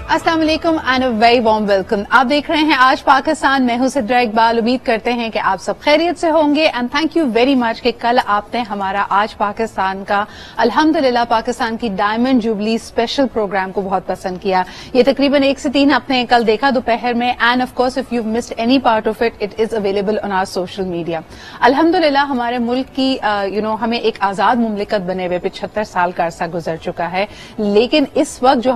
अस्सलाम वालेकुम and a very warm welcome. आप देख रहे हैं आज पाकिस्तान। मैं हूं सिद्रा इकबाल। उम्मीद करते हैं कि आप सब खैरियत से होंगे and thank you very much कि कल आपने हमारा आज पाकिस्तान का अल्हम्दुलिल्लाह पाकिस्तान की डायमंड जुबली स्पेशल प्रोग्राम को बहुत पसंद किया। ये तकरीबन 1 से 3 आपने कल देखा दोपहर में and of course if you missed any part of it, it is available on our social media. अल्हम्दुलिल्लाह हमारे मुल्क की हमें एक आजाद मुमलिकत बने हुए 75 साल का अरसा गुजर चुका है, लेकिन इस वक्त जो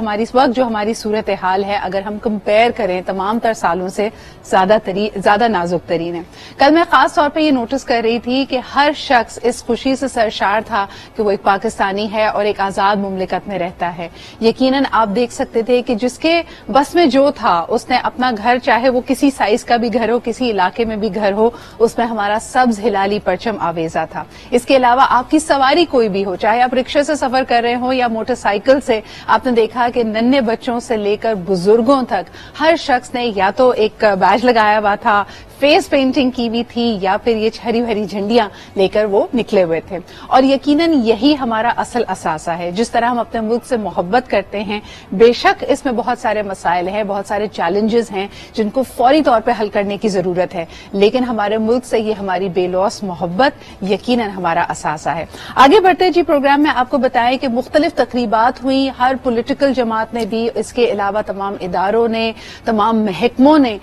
हमारी सूरत हाल है अगर हम कंपेयर करें तमाम तर सालों से ज्यादा नाजुक तरीन है। कल मैं खास तौर पे ये नोटिस कर रही थी कि हर शख्स इस खुशी से सरशार था कि वो एक पाकिस्तानी है और एक आजाद मुमलिकत में रहता है। यकीनन आप देख सकते थे कि जिसके बस में जो था उसने अपना घर, चाहे वो किसी साइज का भी घर हो, किसी इलाके में भी घर हो, उसमें हमारा सब्ज हिलाली परचम आवेजा था। इसके अलावा आपकी सवारी कोई भी हो, चाहे आप रिक्शे से सफर कर रहे हो या मोटरसाइकिल से, आपने देखा कि नन्हे बच्चों से लेकर बुजुर्गों तक हर शख्स ने या तो एक बैज लगाया हुआ था, फेस पेंटिंग की हुई थी, या फिर ये हरी भरी झंडियां लेकर वो निकले हुए थे। और यकीनन यही हमारा असल असासा है। जिस तरह हम अपने मुल्क से मोहब्बत करते हैं, बेशक इसमें बहुत सारे मसाइल हैं, बहुत सारे चैलेंजेस हैं जिनको फौरी तौर पर हल करने की जरूरत है, लेकिन हमारे मुल्क से ये हमारी बेलौस मोहब्बत यकीनन हमारा असासा है। आगे बढ़ते जी प्रोग्राम में आपको बताएं कि मुख्तलिफ तकरीबात हुई, हर पॉलिटिकल जमात ने भी, इसके अलावा तमाम इदारों ने, तमाम महकमों ने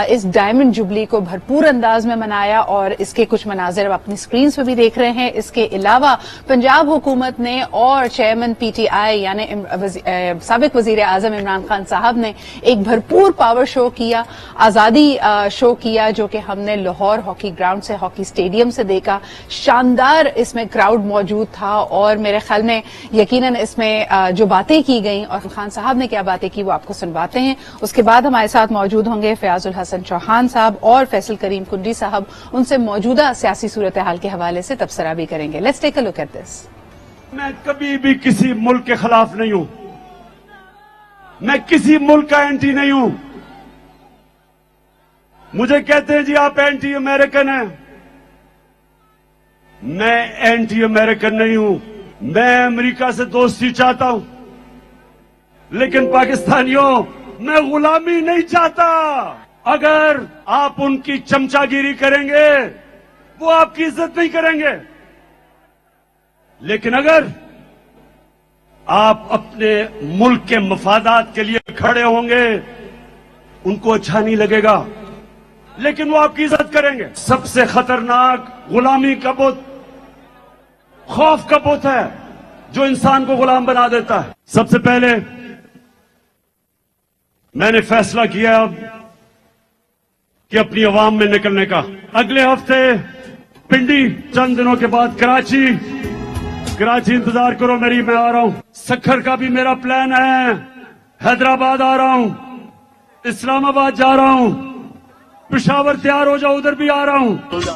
इस डायमंड जुबली को भरपूर अंदाज में मनाया और इसके कुछ मनाजिर अपनी स्क्रीन पे भी देख रहे हैं। इसके अलावा पंजाब हुकूमत ने और चेयरमैन पीटीआई यानी साबिक वजीर आजम इमरान खान साहब ने एक भरपूर पावर शो किया, आजादी शो किया, जो कि हमने लाहौर हॉकी ग्राउंड से, हॉकी स्टेडियम से देखा। शानदार इसमें क्राउड मौजूद था और मेरे ख्याल में यकीनन इसमें जो बातें की गई और खान साहब ने क्या बातें की वो आपको सुनवाते हैं। उसके बाद हमारे साथ मौजूद होंगे फयाजुल हसन चौहान साहब और फैसल करीम कुंडी साहब। उनसे मौजूदा सियासी सूरत हाल के हवाले से तबसरा भी करेंगे। Let's take a look at this. मैं कभी भी किसी मुल्क के खिलाफ नहीं हूं, मैं किसी मुल्क का एंटी नहीं हूं। मुझे कहते हैं जी आप एंटी अमेरिकन हैं, मैं एंटी अमेरिकन नहीं हूं। मैं अमेरिका से दोस्ती चाहता हूं, लेकिन पाकिस्तानियों मैं गुलामी नहीं चाहता। अगर आप उनकी चमचागिरी करेंगे वो आपकी इज्जत नहीं करेंगे, लेकिन अगर आप अपने मुल्क के मफादात के लिए खड़े होंगे उनको अच्छा नहीं लगेगा, लेकिन वो आपकी इज्जत करेंगे। सबसे खतरनाक गुलामी का बुत खौफ का बुत है जो इंसान को गुलाम बना देता है। सबसे पहले मैंने फैसला किया कि अपनी आवाम में निकलने का। अगले हफ्ते पिंडी, चंद दिनों के बाद कराची इंतजार करो मेरी, मैं आ रहा हूं। सखर का भी मेरा प्लान है, हैदराबाद आ रहा हूं, इस्लामाबाद जा रहा हूं, पेशावर तैयार हो जाओ, उधर भी आ रहा हूं।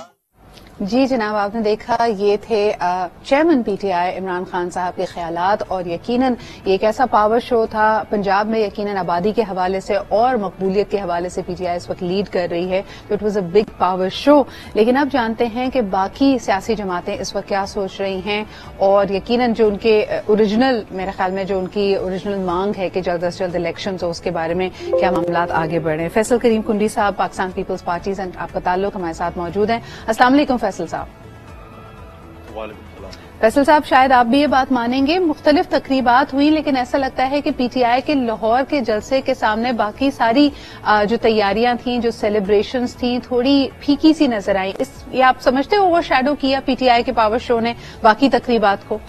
जी जनाब, आपने देखा ये थे चेयरमैन पीटीआई इमरान खान साहब के ख्यालात और यकीनन ये एक ऐसा पावर शो था। पंजाब में यकीनन आबादी के हवाले से और मकबूलियत के हवाले से पीटीआई इस वक्त लीड कर रही है, तो it was a big power show. लेकिन अब जानते हैं कि बाकी सियासी जमातें इस वक्त क्या सोच रही हैं और यकीनन जो उनके ओरिजिनल, मेरे ख्याल में जो उनकी ओरिजिनल मांग है कि जल्द से जल्द इलेक्शन हो, उसके बारे में क्या मामला आगे बढ़े। फैसल करीम कुंडी साहब, पाकिस्तान पीपल्स पार्टी से आपका ताल्लुक, हमारे साथ मौजूद हैं। अस्सलाम वालेकुम फैसल साहब। फैसल साहब, शायद आप भी ये बात मानेंगे, मुख्तलिफ तकरीबात हुई, लेकिन ऐसा लगता है कि पीटीआई के लाहौर के जलसे के सामने बाकी सारी जो तैयारियां थी, जो सेलिब्रेशंस थी, थोड़ी फीकी सी नजर आई। ये आप समझते हो ओवर शैडो किया पीटीआई के पावर शो ने बाकी तकरीबात को?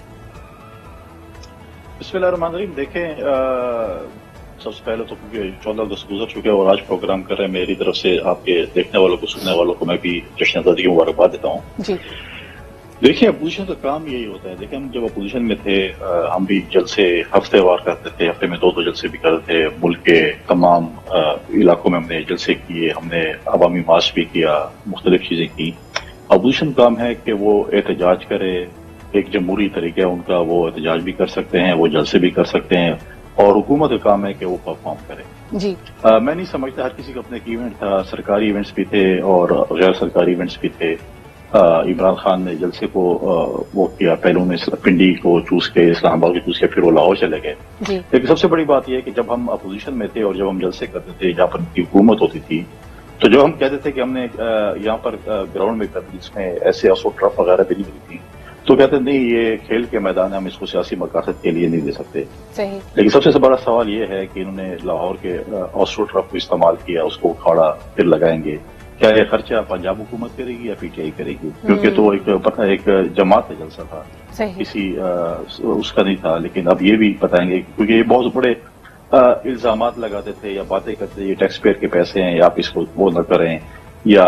बिस्मिल्लाहिर्रहमानिर्रहीम। देखें, सबसे पहले तो क्योंकि 14 अगस्त गुजर चुके और आज प्रोग्राम कर रहे हैं, मेरी तरफ से आपके देखने वालों को, सुनने वालों को मैं भी जश्न आज़ादी की मुबारकबाद देता हूँ। जी देखिए, अपोजिशन का काम यही होता है। देखिए, हम जब अपोजिशन में थे हम भी जलसे हफ्तेवार करते थे, हफ्ते में 2 जलसे भी करते थे। मुल्क के तमाम इलाकों में हमने जलसे किए, हमने अवामी मार्च भी किया, मुख्तलिफ चीजें की। अपोजिशन काम है कि वो एहतजाज करे, एक जमहूरी तरीका है उनका, वो एहतजाज भी कर सकते हैं, वो जलसे भी कर सकते हैं, और हुकूमत का काम है कि वो परफॉर्म करे। जी मैं नहीं समझता, हर किसी का अपना एक इवेंट था, सरकारी इवेंट्स भी थे और गैर सरकारी इवेंट्स भी थे। इमरान खान ने जलसे को वो किया, पहले उन्होंने पिंडी को चूज किया, इस्लामाबाद को चूज किया, फिर वो लाहौर चले गए। लेकिन सबसे बड़ी बात यह है कि जब हम अपोजिशन में थे और जब हम जलसे करते थे, जहाँ पर उनकी हुकूमत होती थी, तो जब हम कहते थे कि हमने यहाँ पर ग्राउंड में कर दी, इसमें ऐसे असो ट्रफ वगैरह भी नहीं थी, तो कहते नहीं ये खेल के मैदान है, हम इसको सियासी मकासद के लिए नहीं दे सकते। सही। लेकिन सबसे बड़ा सवाल ये है कि इन्होंने लाहौर के ऑस्ट्रो ट्रफ को इस्तेमाल किया, उसको उखाड़ा, फिर लगाएंगे। क्या ये खर्चा पंजाब हुकूमत करेगी या पीटीआई करेगी? क्योंकि तो एक जमात का जलसा था, किसी उसका नहीं था। लेकिन अब ये भी बताएंगे, क्योंकि ये बहुत बड़े इल्जामात लगाते थे या बातें करते थे, ये टैक्स पेयर के पैसे हैं या आप इसको वो न करें या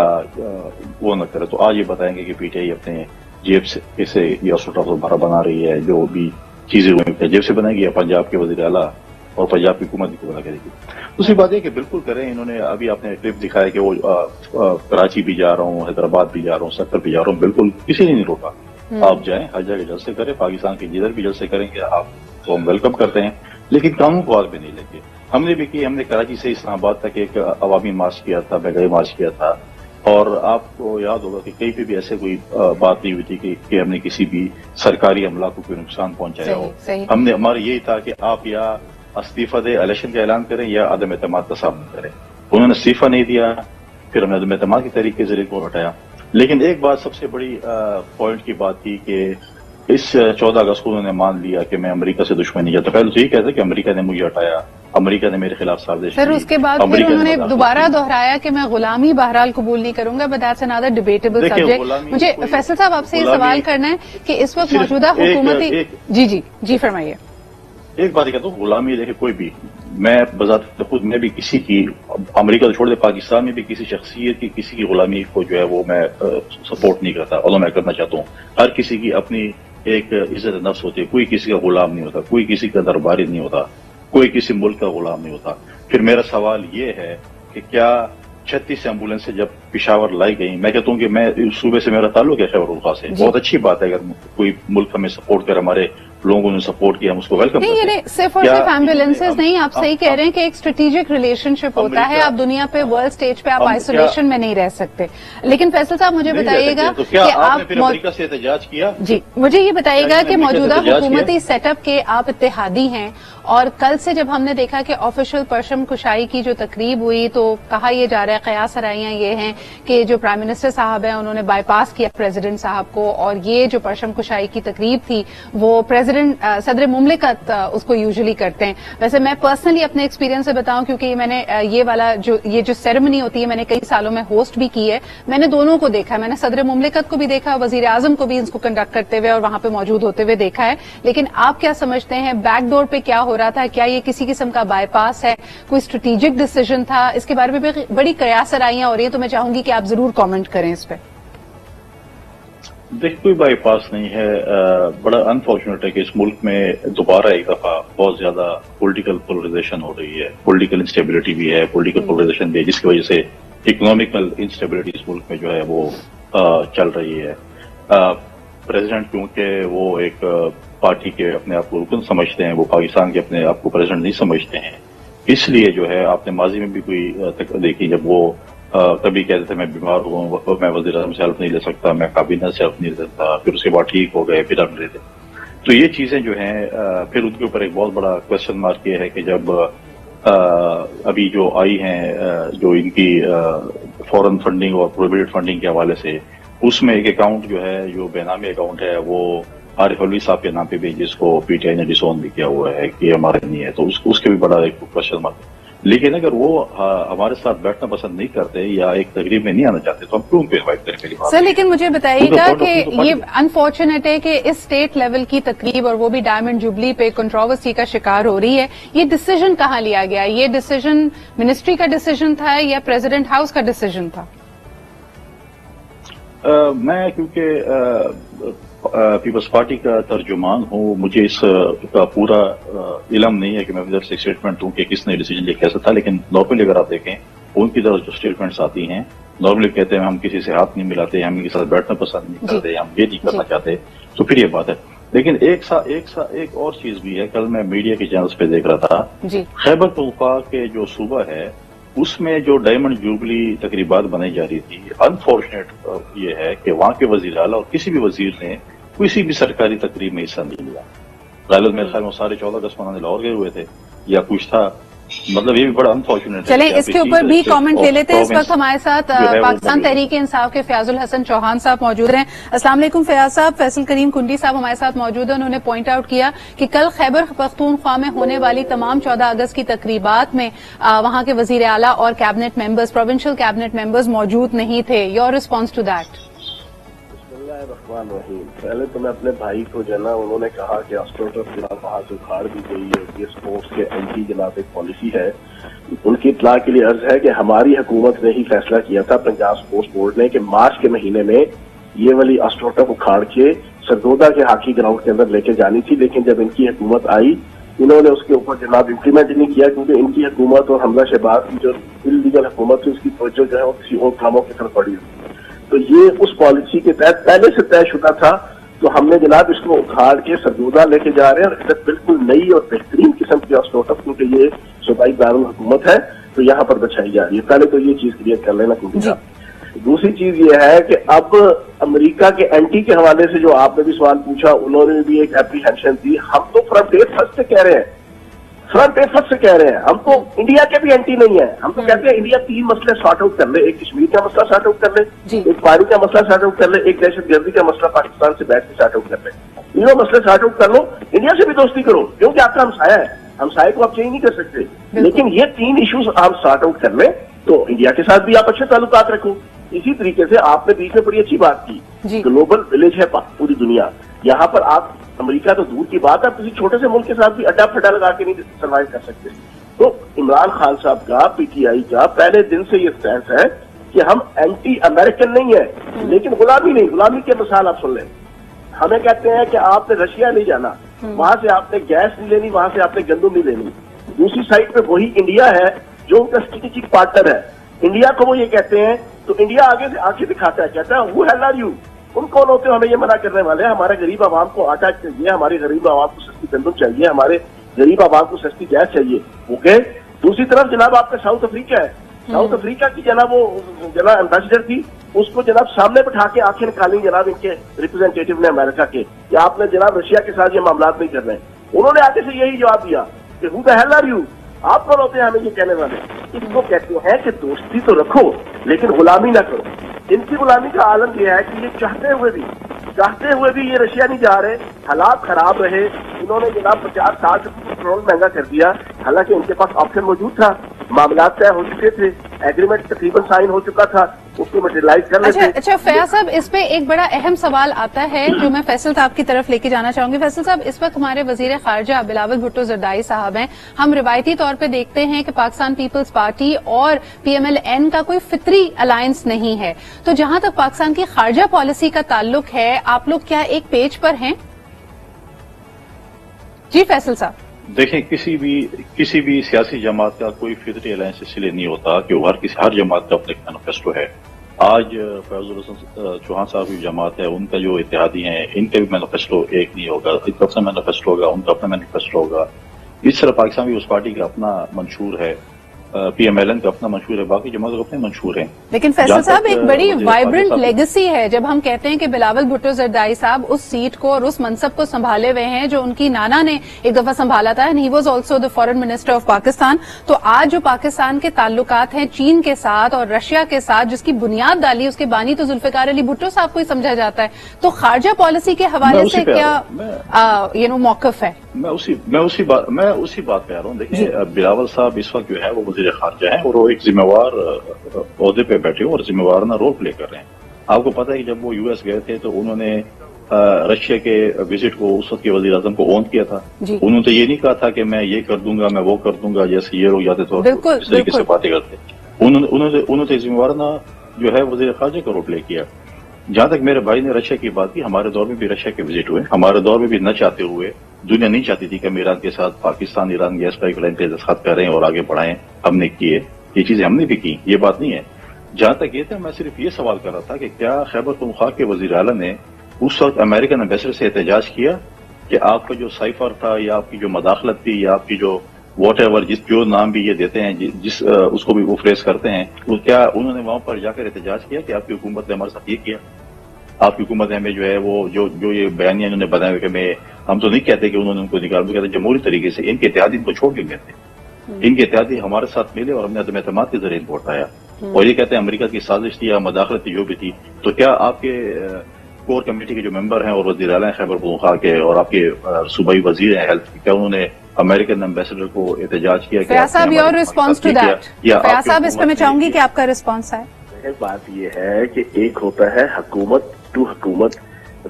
वो न करें। तो आज ये बताएंगे कि पीटीआई अपने जेब से कैसे ये ऑस्ट्रो ट्रफ दोबारा बना रही है, जो भी चीजें हुई जेब से बनाएगी, या पंजाब के वजीर आला और पंजाब की हुकूमत को बना करेगी। दूसरी बात है कि बिल्कुल करें, इन्होंने अभी आपने क्लिप दिखाया कि वो कराची भी जा रहा हूँ, हैदराबाद भी जा रहा हूँ, सक्कर भी जा रहा हूँ, बिल्कुल किसी ने नहीं रोका। आप जाएं, हर जगह जलसे करें, पाकिस्तान के जिधर भी जलसे करेंगे आप तो हम वेलकम करते हैं, लेकिन कानून को आग में नहीं लेंगे। हमने भी किया, हमने कराची से इस्लामाबाद तक एक अवामी मार्च किया था, महंगाई मार्च किया था, और आपको याद होगा कि कहीं पे भी ऐसे कोई बात नहीं हुई थी कि हमने किसी भी सरकारी अमला को कोई नुकसान पहुंचाया हो। हमने हमारा यही था कि आप या इस्तीफा दे, इलेक्शन का ऐलान करें, या अदम एतमाद का सामना करें। उन्होंने इस्तीफा नहीं दिया, फिर हमने अदम एतमाद के तरीके से को हटाया। लेकिन एक बात सबसे बड़ी पॉइंट की बात थी कि इस 14 अगस्त को उन्होंने मान लिया कि मैं अमेरिका से दुश्मनी चाहता। पहले तो यही कहते कि अमेरिका ने मुझे हटाया, अमेरिका ने मेरे खिलाफ साजिश की। फिर उसके बाद फिर उन्होंने दोबारा दोहराया कि मैं गुलामी बहरहाल कबूल नहीं करूंगा, but that's another debatable subject. मुझे फैसल साहब आपसे ये सवाल करना है कि इस वक्त मौजूदा हुकूमती जी फरमाइए। एक बात कहता हूँ, गुलामी देखे कोई भी, मैं बजाते खुद मैं भी किसी की, अमेरिका तो छोड़ दे, पाकिस्तान में भी किसी शख्सियत की, किसी की गुलामी को जो है वो मैं सपोर्ट नहीं करता, और मैं करना चाहता हूँ। हर किसी की अपनी एक इज्जत नफ्स होती है, कोई किसी का गुलाम नहीं होता, कोई किसी का दरबारी नहीं होता, कोई किसी मुल्क का गुलाम नहीं होता। फिर मेरा सवाल ये है कि क्या 36 एम्बुलेंस जब पिशावर लाई गई, मैं कहता हूँ कि मैं सूबे से मेरा ताल्लुक है खैबर उल्फा से, बहुत अच्छी बात है अगर कोई मुल्क हमें सपोर्ट करे, हमारे लोगों ने सपोर्ट किया, हम उसको वेलकम करते हैं। सिर्फ और सिर्फ एम्बुलेंसेज नहीं, आप सही कह रहे हैं कि एक स्ट्रेटेजिक रिलेशनशिप होता है। आप दुनिया पे वर्ल्ड स्टेज पे आप आइसोलेशन में नहीं रह सकते। लेकिन फैसल साहब मुझे बताइएगा कि आप अमेरिका से एहतजाज किया? जी, मुझे ये बताइएगा कि मौजूदा हुकूमती सेटअप के आप इत्तेहादी हैं, और कल से जब हमने देखा कि ऑफिशियल परचम कुशाई की जो तकरीब हुई, तो कहा यह जा रहा है, कयास सराइयां ये हैं कि जो प्राइम मिनिस्टर साहब हैं उन्होंने बाईपास किया प्रेसिडेंट साहब को, और ये जो परचम कुशाई की तकरीब थी वो सदर मुमलिकत उसको यूजुअली करते हैं। वैसे मैं पर्सनली अपने एक्सपीरियंस से बताऊं, क्योंकि मैंने ये वाला जो सेरेमनी होती है मैंने कई सालों में होस्ट भी की है, मैंने दोनों को देखा है। मैंने सदर मुमलिकत को भी देखा, वजीर आजम को भी इसको कंडक्ट करते हुए और वहां पे मौजूद होते हुए देखा है। लेकिन आप क्या समझते हैं, बैकडोर पे क्या हो रहा था? क्या ये किसी किस्म का बाईपास है, कोई स्ट्रेटेजिक डिसीजन था? इसके बारे में भी बड़ी कयासराइयां हो रही है, तो मैं चाहूंगी कि आप जरूर कॉमेंट करें इस पर। देखिए, कोई बाईपास नहीं है। बड़ा अनफॉर्चुनेट है कि इस मुल्क में दोबारा एक दफा बहुत ज्यादा पॉलिटिकल पोलराइजेशन हो रही है, पॉलिटिकल इंस्टेबिलिटी भी है, पॉलिटिकल पोलराइजेशन भी है, जिसकी वजह से इकोनॉमिकल इंस्टेबिलिटी इस मुल्क में जो है वो चल रही है। प्रेसिडेंट क्योंकि वो एक पार्टी के अपने आप को रुकन समझते हैं, वो पाकिस्तान के अपने आप को प्रेसिडेंट नहीं समझते हैं, इसलिए जो है आपने माजी में भी कोई देखी, जब वो कभी कहते थे मैं बीमार हूँ, मैं वज़ीर आज़म से हेल्प नहीं ले सकता, मैं काबीना से हेल्प नहीं ले सकता, फिर उसके बाद ठीक हो गए, फिर हम रहे थे। तो ये चीजें जो हैं, फिर उनके ऊपर एक बहुत बड़ा क्वेश्चन मार्क ये है कि जब अभी जो आई हैं जो इनकी फॉरेन फंडिंग और प्रोहिबिटेड फंडिंग के हवाले से, उसमें एक अकाउंट जो है, जो बेनामी अकाउंट है, वो आरिफ अलवी साहब के नाम पे भी, जिसको पीटीआई ने डिसोन भी किया हुआ है कि हमारे नहीं है, तो उसके भी बड़ा एक क्वेश्चन मार्क है। लेकिन अगर वो हमारे साथ बैठना पसंद नहीं करते या एक तकरीब में नहीं आना चाहते, तो हम क्यों उनको इन्वाइट करें? पहली बात सर, लेकिन मुझे बताइएगा कि ये अनफॉर्चुनेट है कि इस स्टेट लेवल की तकरीब, और वो भी डायमंड जुबली पे, कंट्रोवर्सी का शिकार हो रही है। ये डिसीजन कहाँ लिया गया? ये डिसीजन मिनिस्ट्री का डिसीजन था या प्रेसिडेंट हाउस का डिसीजन था? मैं क्योंकि पीपल्स पार्टी का तर्जुमान हूँ, मुझे इस का पूरा इल्म नहीं है कि मैं इधर से स्टेटमेंट दूं कि किसने डिसीजन लिया, कैसा था। लेकिन नॉर्मली अगर आप देखें, उनकी तरफ जो स्टेटमेंट्स आती हैं, नॉर्मली कहते हैं हम किसी से हाथ नहीं मिलाते, हम इनके साथ बैठना पसंद नहीं करते, हम ये नहीं करना चाहते, तो फिर ये बात है। लेकिन एक और चीज भी है, कल मैं मीडिया के चैनल्स पे देख रहा था, खैबर पख्तूनख्वा के जो सूबा है اس میں جو ڈائمنڈ جوبلی تقریبات بنائی جا رہی تھی، انفارچونیٹ یہ ہے کہ وہاں کے وزیر اعلیٰ اور کسی بھی وزیر نے کسی بھی سرکاری تقریب میں حصہ نہیں لیا. غالباً میرے خیال میں سارے 14 اگست منانے لاہور گئے ہوئے تھے یا کچھ تھا. مطلب یہ بھی بڑا انفارچونیٹ. چلیں اس کے اوپر بھی کامنٹ لے لیتے ہیں. اس وقت ہمارے ساتھ پاکستان تحریک انصاف کے فیاض الحسن چوہان صاحب موجود ہیں. السلام علیکم فیاض صاحب. فیصل کریم کنڈی صاحب ہمارے ساتھ موجود ہیں. انہوں نے پوائنٹ آؤٹ کیا کہ کل خیبر پختونخوا میں ہونے والی تمام 14 اگست کی تقریبات میں وہاں کے وزیر اعلیٰ اور cabinet members, provincial cabinet members موجود نہیں تھے. Your response to that? الرحمن الرحیم. پہلے تو میں اپنے بھائی کو جو ہے نا، انہوں نے کہا کہ اسٹروٹف جناب وہاں سے اکھاڑ دی گئی ہے، یہ اسپورٹس کے اینٹی جناب ایک پالیسی ہے. ان کی اطلاع کے لیے عرض ہے کہ ہماری حکومت نے ہی فیصلہ کیا تھا، پنجاب اسپورٹس بورڈ نے، کہ مارچ کے مہینے میں یہ والی اسٹروٹف اکھاڑ کے سرگودا کے ہاکی گراؤنڈ کے اندر لے کے جانی تھی. لیکن جب ان کی حکومت آئی، انہوں نے اس کے اوپر جناب امپلیمنٹ نہیں کیا، کیونکہ ان کی حکومت اور حمزہ شہباز کی جو انلیگل حکومت تھی اس کی توجہ جو ہے وہ کسی اور کاموں کی طرف پڑی ہوئی. تو یہ اس پالیسی کے تحت پہلے سے طے شدہ تھا. تو ہم نے جناب اس کو اکھاڑ کے سرگودا لے کے جا رہے ہیں، اور ادھر بالکل نئی اور بہترین قسم کی اسٹروٹف، کیونکہ یہ صوبائی دارالحکومت ہے تو یہاں پر بچائی جا رہی ہے. پہلے تو یہ چیز کلیئر کر لینا کیونکہ دوسری چیز یہ ہے کہ اب امریکہ کے اینٹی کے حوالے سے جو آپ نے بھی سوال پوچھا، انہوں نے بھی ایک اپریہینشن دی. ہم تو فرنٹ پیج فرسٹ سے کہہ رہے ہیں، فرنٹ پیج فرسٹ سے کہہ رہے ہیں. ہم تو انڈیا کے بھی اینٹی نہیں ہیں. ہم تو کہتے ہیں انڈیا 3 مسئلے سارٹ آؤٹ کر لے. ایک کشمیر کا مسئلہ سارٹ آؤٹ کر لے، ایک پانی کا مسئلہ سارٹ آؤٹ کر لے، ایک دہشت گردی کا مسئلہ پاکستان سے بیٹھ کے سارٹ آؤٹ کر لے. تینوں مسئلے سارٹ آؤٹ کر لو. انڈیا سے بھی دوستی کرو کیونکہ آپ کا ہمسایہ ہے، ہمسائے کو آپ چینج نہیں کر سکتے. لیکن یہ 3 ایشوز آپ سارٹ آؤٹ کر لیں تو انڈیا کے ساتھ بھی آپ اچھے تعلقات رکھو. اسی طریقے سے آپ نے بیچ میں بڑی اچھی بات کی، گلوبل ولیج ہے پوری دنیا. یہاں پر آپ امریکہ تو دور کی بات ہے، آپ کسی چھوٹے سے ملک کے ساتھ بھی اڈا پھڈا لگا کے نہیں سروائیو کر سکتے. تو عمران خان صاحب کا، پی ٹی آئی کا پہلے دن سے یہ اسٹینس ہے کہ ہم اینٹی امریکن نہیں ہیں، لیکن غلامی نہیں. غلامی کے مثال آپ سن لیں. ہمیں کہتے ہیں کہ آپ نے رشیا نہیں جانا، وہاں سے آپ نے گیس نہیں لینی، وہاں سے آپ نے گندم نہیں لینی. دوسری سائڈ پہ وہی انڈیا ہے جو ان کا اسٹریٹجک پارٹنر ہے. انڈیا کو وہ یہ کہتے ہیں تو انڈیا آگے سے آنکھیں دکھاتا ہے، کہتا ہے who hell are you؟ ان کون ہوتے ہیں ہمیں یہ منع کرنے والے ہیں؟ ہمارے غریب عوام کو آٹا چاہیے، ہمارے غریب عوام کو سستی گندم چاہیے، ہمارے غریب عوام کو سستی گیس چاہیے. اوکے. دوسری طرف جناب آپ کا ساؤتھ افریقہ ہے. ساؤتھ افریقہ کی جناب وہ جناب امبیسڈر تھی، اس کو جناب سامنے بٹھا کے آنکھیں نکالی جناب ان کے ریپرزینٹیٹو نے امریکہ کے، کہ آپ نے جناب رشیا کے ساتھ یہ معاملات نہیں کرنے. انہوں نے آگے سے یہی جواب دیا کہ who the hell are you؟ آپ کون ہوتے ہیں ہمیں یہ کہنے والے؟ اس کو کہتے ہیں کہ دوستی تو رکھو لیکن غلامی نہ کرو. ان کی غلامی کا عالم یہ ہے کہ یہ چاہتے ہوئے بھی یہ رشیا نہیں جا رہے. حالات خراب رہے، انہوں نے جناب 50-60 پیٹرول مہنگا کر دیا، حالانکہ ان کے پاس آپشن موجود تھا. معاملات طے ہو چکے تھے، ایگریمنٹ تقریباً سائن ہو چکا تھا، اس کو میٹیریلائز کر لیتے. اچھا فیاض صاحب، اس پہ ایک بڑا اہم سوال آتا ہے جو میں فیصل صاحب کی طرف لے کے جانا چاہوں گی. فیصل صاحب، اس وقت ہمارے وزیر خارجہ بلاول بھٹو زرداری صاحب ہیں. ہم روایتی طور پہ دیکھتے ہیں کہ پاکستان پیپلز پارٹی اور پی ایم ایل این کا کوئی فطری الائنس نہیں ہے. تو جہاں تک پاکستان کی خارجہ پالیسی کا تعلق ہے، آپ لوگ کیا ایک پیج پر ہیں؟ جی فیصل صاحب. دیکھیں، کسی بھی سیاسی جماعت کا کوئی فطری الائنس اس لیے نہیں ہوتا کہ ہر جماعت کا اپنا مینیفیسٹو ہے. آج فیاض الحسن چوہان صاحب کی جماعت ہے، ان کا جو اتحادی ہیں ان کا بھی مینیفیسٹو ایک نہیں ہوگا. ان کا اپنا مینیفیسٹو ہوگا، ان کا اپنا مینیفیسٹو ہوگا. اس طرح پاکستان پیپلز پارٹی کا اپنا منشور ہے، پی ایم ایل این کا اپنا منشور ہے، باقی جماعتوں کا اپنے منشور ہیں. لیکن فیصل صاحب، ایک بڑی وائبرنٹ لیگیسی ہے جب ہم کہتے ہیں کہ بلاول بھٹو زرداری صاحب اس سیٹ کو اور اس منصب کو سنبھالے ہوئے ہیں جو ان کی نانا نے ایک دفعہ سنبھالا تھا، and he was also the foreign minister of Pakistan. تو آج جو پاکستان کے تعلقات ہیں چین کے ساتھ اور رشیا کے ساتھ، جس کی بنیاد ڈالی اس کے بانی تو ذوالفقار علی بھٹو صاحب کو ہی سمجھا جاتا ہے. تو خارجہ پالیسی کے حوالے سے کیا موقف ہے؟ میں اسی بات پہ آ رہا ہوں. دیکھیں، بلاول صاحب اس وقت جو ہے وہ وزیر خارجہ ہیں اور وہ ایک ذمہ وار عہدے پہ بیٹھے اور ذمہ وارانہ رول پلے کر رہے ہیں. آپ کو پتا ہے کہ جب وہ یو ایس گئے تھے تو انہوں نے رشیا کے وزٹ کو اس وقت کے وزیر اعظم کو اون کیا تھا. انہوں نے تو یہ نہیں کہا تھا کہ میں یہ کر دوں گا، میں وہ کر دوں گا، جیسے یہ لوگ جاتے تو اس طریقے سے باتیں کرتے. انہوں نے ذمہ وارانہ جو ہے وزیر خارجہ کا رول پلے کیا. جہاں تک میرے بھائی نے رشیا کی بات کی، ہمارے دور میں بھی رشیا کے وزٹ ہوئے. ہمارے دور میں بھی نہ چاہتے ہوئے، دنیا نہیں چاہتی تھی کہ ہم ایران کے ساتھ پاکستان ایران گیس پائپ لائن پہ دستخط کریں اور آگے بڑھائیں. ہم نے کیے، یہ چیزیں ہم نے بھی کی، یہ بات نہیں ہے. جہاں تک یہ تھا، میں صرف یہ سوال کر رہا تھا کہ کیا خیبر پختونخوا کے وزیر اعلیٰ نے اس وقت امریکن امبیسڈر سے احتجاج کیا کہ آپ کا جو سائفر تھا یا آپ کی جو مداخلت تھی یا آپ کی جو واٹ ایور جو نام بھی یہ دیتے ہیں جس اس کو بھی وہ فریز کرتے ہیں، وہ کیا انہوں نے وہاں پر جا کر احتجاج کیا کہ آپ کی حکومت نے ہمارے ساتھ یہ کیا؟ آپ کی حکومت نے ہمیں جو ہے وہ جو یہ بیانیہ انہوں نے بنایا کہ ہم تو نہیں کہتے کہ انہوں نے ان کو نکال، وہ کہتے ہیں جمہوری طریقے سے ان کے اتحادی ان کو چھوڑ کے گئے تھے، ان کے اتحادی ہمارے ساتھ ملے اور ہم نے عدم اعتماد کے ذریعے ان کو ہٹایا، اور یہ کہتے ہیں امریکہ کی سازش تھی یا مداخلت جو بھی تھی۔ تو کیا آپ کے کور کمیٹی کے جو ممبر ہیں اور وزیر اعلیٰ ہیں خیبر پختونخوا کے اور آپ کے صوبائی وزیر ہیں ہیلتھ، کیا انہوں نے امریکن ایمبیسڈر کو احتجاج کیا؟ Fayaz sahab your response to that? Fayaz sahab اس پہ میں چاہوں گی کہ آپ کا رسپانس ہے۔ بات یہ ہے کہ ایک ہوتا ہے حکومت ٹو حکومت،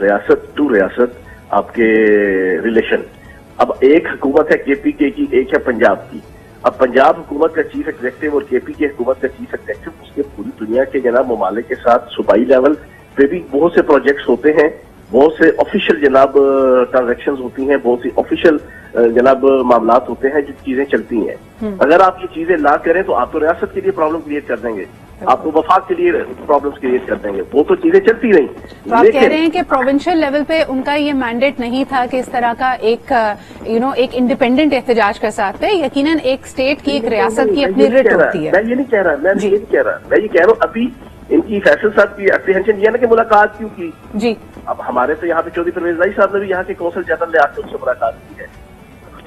ریاست ٹو ریاست آپ کے ریلیشن۔ اب ایک حکومت ہے کے پی کے کی، ایک ہے پنجاب کی۔ اب پنجاب حکومت کا چیف ایگزیکٹو اور کے پی کے حکومت کا چیف ایگزیکٹو اس کے پوری دنیا کے جناب ممالک کے ساتھ صوبائی لیول پہ بھی بہت سے پروجیکٹس ہوتے ہیں، بہت سے آفیشیل جناب ٹرانزیکشنز ہوتی ہیں، بہت سی آفیشیل جناب معاملات ہوتے ہیں جو چیزیں چلتی ہیں۔ اگر آپ یہ چیزیں نہ کریں تو آپ تو ریاست کے لیے پرابلم کریٹ کر دیں گے، آپ کو وفاق کے لیے پرابلمس کریٹ کر دیں گے، وہ تو چیزیں چلتی رہیں۔ تو آپ کہہ رہے ہیں کہ پروونشل لیول پہ ان کا یہ مینڈیٹ نہیں تھا کہ اس طرح کا ایک ایک انڈیپینڈنٹ احتجاج کر سکتے ہیں؟ یقیناً ایک اسٹیٹ کی، ایک ریاست کی اپنی رٹ ہوتی ہے۔ میں یہ نہیں کہہ رہا، میں یہ کہہ رہا ہوں ابھی ان کی فیصل صاحب کی اپریہنشن یہ نا کہ ملاقات کیوں کی جی۔ اب ہمارے تو یہاں پہ چودھری پرویز رائی صاحب نے بھی یہاں کے کونسل جنرل نے آ کے ان سے ملاقات کی ہے،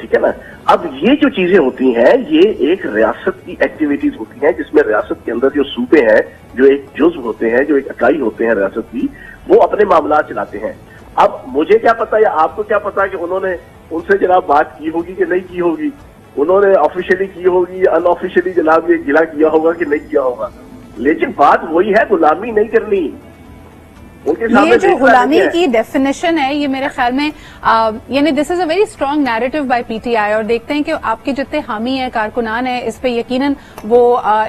ٹھیک ہے نا۔ اب یہ جو چیزیں ہوتی ہیں یہ ایک ریاست کی ایکٹیویٹیز ہوتی ہیں جس میں ریاست کے اندر جو صوبے ہیں، جو ایک جزو ہوتے ہیں، جو ایک اکائی ہوتے ہیں ریاست کی، وہ اپنے معاملات چلاتے ہیں۔ اب مجھے کیا پتا یا آپ کو کیا پتا کہ انہوں نے ان سے جناب بات کی ہوگی کہ نہیں کی ہوگی، انہوں نے آفیشیلی کی ہوگی یا ان آفیشیلی جناب یہ گلا کیا ہوگا کہ نہیں کیا ہوگا، لیکن بات وہی ہے، غلامی نہیں کرنی۔ یہ جو غلامی کی ڈیفینیشن ہے یہ میرے خیال میں یعنی this is a very strong narrative by P T I, اور دیکھتے ہیں کہ آپ کے جتنے حامی ہیں، کارکنان ہیں، اس پہ یقیناً وہ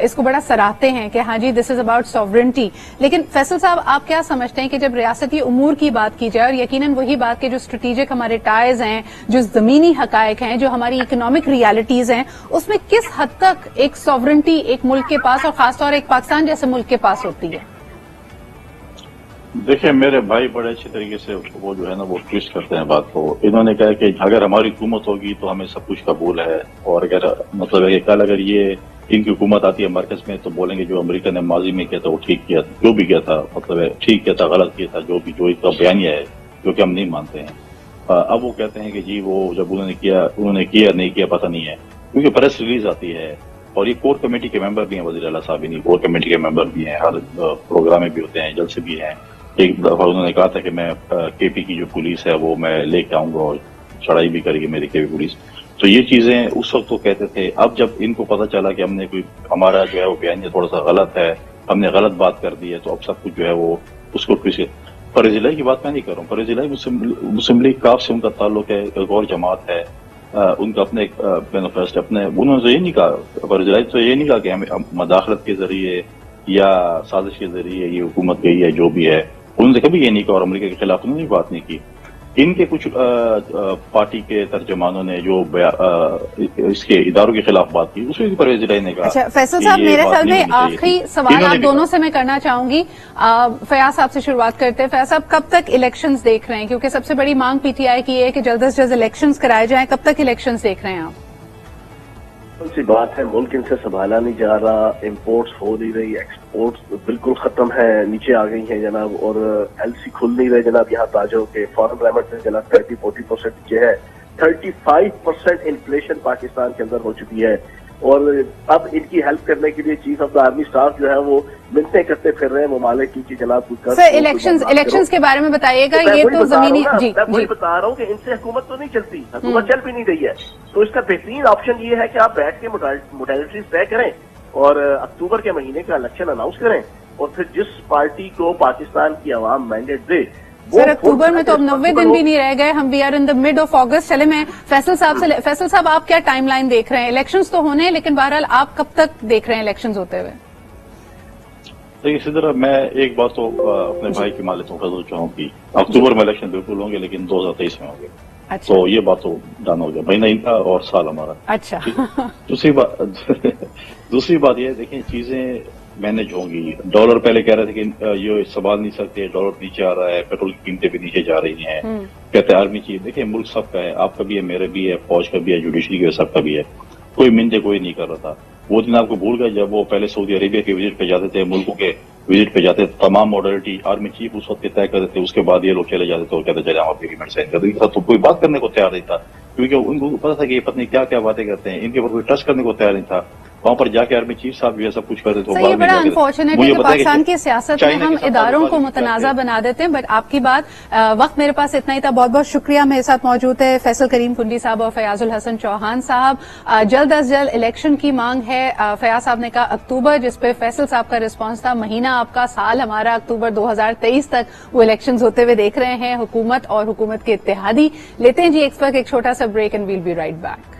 اس کو بڑا سراہتے ہیں کہ ہاں جی دس از اباؤٹ سوورنٹی۔ لیکن فیصل صاحب آپ کیا سمجھتے ہیں کہ جب ریاستی امور کی بات کی جائے، اور یقیناً وہی بات کہ جو اسٹریٹجک ہمارے ٹائز ہیں، جو زمینی حقائق ہیں، جو ہماری اکنامک ریالٹیز ہیں، اس میں کس حد تک ایک سوورنٹی ایک ملک کے پاس اور خاص طور ایک پاکستان جیسے ملک کے پاس ہوتی ہے؟ دیکھیں میرے بھائی بڑے اچھے طریقے سے وہ جو ہے نا وہ ٹویسٹ کرتے ہیں بات کو۔ انہوں نے کہا کہ اگر ہماری حکومت ہوگی تو ہمیں سب کچھ قبول ہے، اور اگر مطلب ہے کہ کل اگر یہ ان کی حکومت آتی ہے مرکز میں تو بولیں گے جو امریکہ نے ماضی میں کیا تھا وہ ٹھیک کیا، جو بھی کیا تھا مطلب ہے ٹھیک کیا تھا، غلط کیا تھا، جو اس کا بیانیہ ہے جو کہ ہم نہیں مانتے ہیں۔ اب وہ کہتے ہیں کہ جی وہ جب انہوں نے کیا نہیں کیا پتہ نہیں ہے، کیونکہ پریس ریلیز آتی ہے، اور یہ کور کمیٹی کے ممبر بھی ہیں، وزیر اعلیٰ صاحب نہیں کور کمیٹی کے ممبر بھی ہیں، ہر پروگرام میں بھی ہوتے ہیں، جلسے بھی ہیں۔ ایک دفعہ انہوں نے کہا تھا کہ میں کے پی کی جو پولیس ہے وہ میں لے کے آؤں گا اور چڑھائی بھی کرے گی میری کے پی پولیس۔ تو یہ چیزیں اس وقت وہ کہتے تھے۔ اب جب ان کو پتہ چلا کہ ہم نے ہمارا جو ہے وہ بیانیہ تھوڑا سا غلط ہے، ہم نے غلط بات کر دی ہے، تو اب سب کچھ جو ہے وہ اس کو پرویز الہی کی بات میں نہیں کر رہا ہوں، پرویز الہی مسلم لیگ کاف سے ان کا تعلق ہے، ایک اور جماعت ہے، ان کا اپنے مینیفیسٹو انہوں نے تو یہ نہیں کہا، پرویز الہی تو یہ نہیں کہا کہ ہمیں مداخلت کے ذریعے یا سازش کے ذریعے یہ حکومت گئی ہے جو بھی ہے، انہوں نے کبھی یہ نہیں کہا، اور امریکہ کے خلاف انہوں نے بات نہیں کی۔ ان کے کچھ پارٹی کے ترجمانوں نے جو اس کے اداروں کے خلاف بات کی، اس میں پرویز الہی نے کہا۔ اچھا فیصل صاحب میرے خیال میں آخری سوال آپ دونوں سے میں کرنا چاہوں گی، فیاض صاحب سے شروعات کرتے ہیں۔ فیاض صاحب کب تک الیکشنز دیکھ رہے ہیں؟ کیونکہ سب سے بڑی مانگ پی ٹی آئی کی ہے کہ جلد از جلد الیکشنز کرائے جائیں، کب تک الیکشنز دیکھ رہے ہیں آپ؟ سی بات ہے، ملک ان سے سنبھالا نہیں جا رہا، امپورٹس ہو نہیں رہی، ایکسپورٹس بالکل ختم ہے، نیچے آ گئی ہیں جناب، اور ایل سی کھل نہیں رہے جناب یہاں تاجروں کے، فارن ریمیٹ میں جناب 30-40% نیچے ہے، 35% انفلیشن پاکستان کے اندر ہو چکی ہے، اور اب ان کی ہیلپ کرنے کے لیے chief of the army staff جو ہے وہ منتیں کرتے پھر رہے ہیں ممالک کی کہ جناب سر الیکشنز کے بارے میں بتائیے گا۔ یہ تو زمینی جی وہی بتا رہا ہوں کہ ان سے حکومت تو نہیں چلتی، حکومت چل بھی نہیں رہی ہے، تو اس کا بہترین آپشن یہ ہے کہ آپ بیٹھ کے موڈیلٹیز طے کریں اور اکتوبر کے مہینے کا الیکشن اناؤنس کریں، اور پھر جس پارٹی کو پاکستان کی عوام مینڈیٹ دے۔ سر اکتوبر میں تو اب 90 دن بھی نہیں رہ گئے، ہم we are in the mid of August. چلے میں فیصل صاحب آپ کیا ٹائم لائن دیکھ رہے ہیں؟ الیکشنز تو ہونے ہیں لیکن بہرحال آپ کب تک دیکھ رہے ہیں الیکشنز ہوتے ہوئے؟ دیکھیے اسی طرح میں ایک بات تو اپنے بھائی کی مالک تو چاہوں گی، اکتوبر میں الیکشن بالکل ہوں گے لیکن 2023 میں ہوں گے، تو یہ بات تو جانا ہو گیا، مہینہ ان کا اور سال ہمارا۔ اچھا دوسری بات یہ دیکھیں چیزیں مینج ہوں گی۔ ڈالر پہلے کہہ رہے تھے کہ یہ سنبھال نہیں سکتے، ڈالر نیچے آ رہا ہے، پیٹرول کی قیمتیں بھی نیچے جا رہی ہیں، کہتے ہیں آرمی چیز، دیکھیں ملک سب کا ہے، آپ کا بھی ہے، میرے بھی ہے، فوج کا بھی ہے، جوڈیشری کا سب کا بھی ہے۔ कोई मिन्नतें कोई नहीं कर रहा था। वो दिन आपको भूल गए जब वो पहले सऊदी अरेबिया के विजिट पे जाते थे, मुल्कों के विजिट पे जाते थे, तमाम मॉडलिटी आर्मी चीफ उस वक्त तय करते थे, उसके बाद ये लोग चले जाते थे और कहते चले हम एग्रीमेंट साइन कर देंगे। तो कोई बात करने को तैयार नहीं था, क्योंकि उनको पता था कि ये पत्नी क्या क्या बातें करते हैं, इनके ऊपर कोई ट्रस्ट करने को तैयार नहीं था। वहां पर जाके आर्मी चीफ साहब जो सब कुछ करते थे। ये बड़ा अनफॉर्चुनेट है कि पाकिस्तान की सियासत में हम इदारों को मुतनाज़ा बना देते हैं। बट आपकी बात, वक्त मेरे पास इतना ही था। बहुत बहुत शुक्रिया। मेरे साथ मौजूद है फैसल करीम कुंडी साहब और फयाजुल हसन चौहान साहब। जल्द अज जल्द इलेक्शन की मांग है। फयाज साहब ने कहा अक्टूबर, जिस पे फैसल साहब का रिस्पॉन्स था महीना आपका, साल हमारा अक्टूबर 2023 तक वो इलेक्शन होते हुए देख रहे हैं। हुकूमत और हुकूमत के इत्तेहादी। लेते हैं जी एक छोटा सा break and will be right back.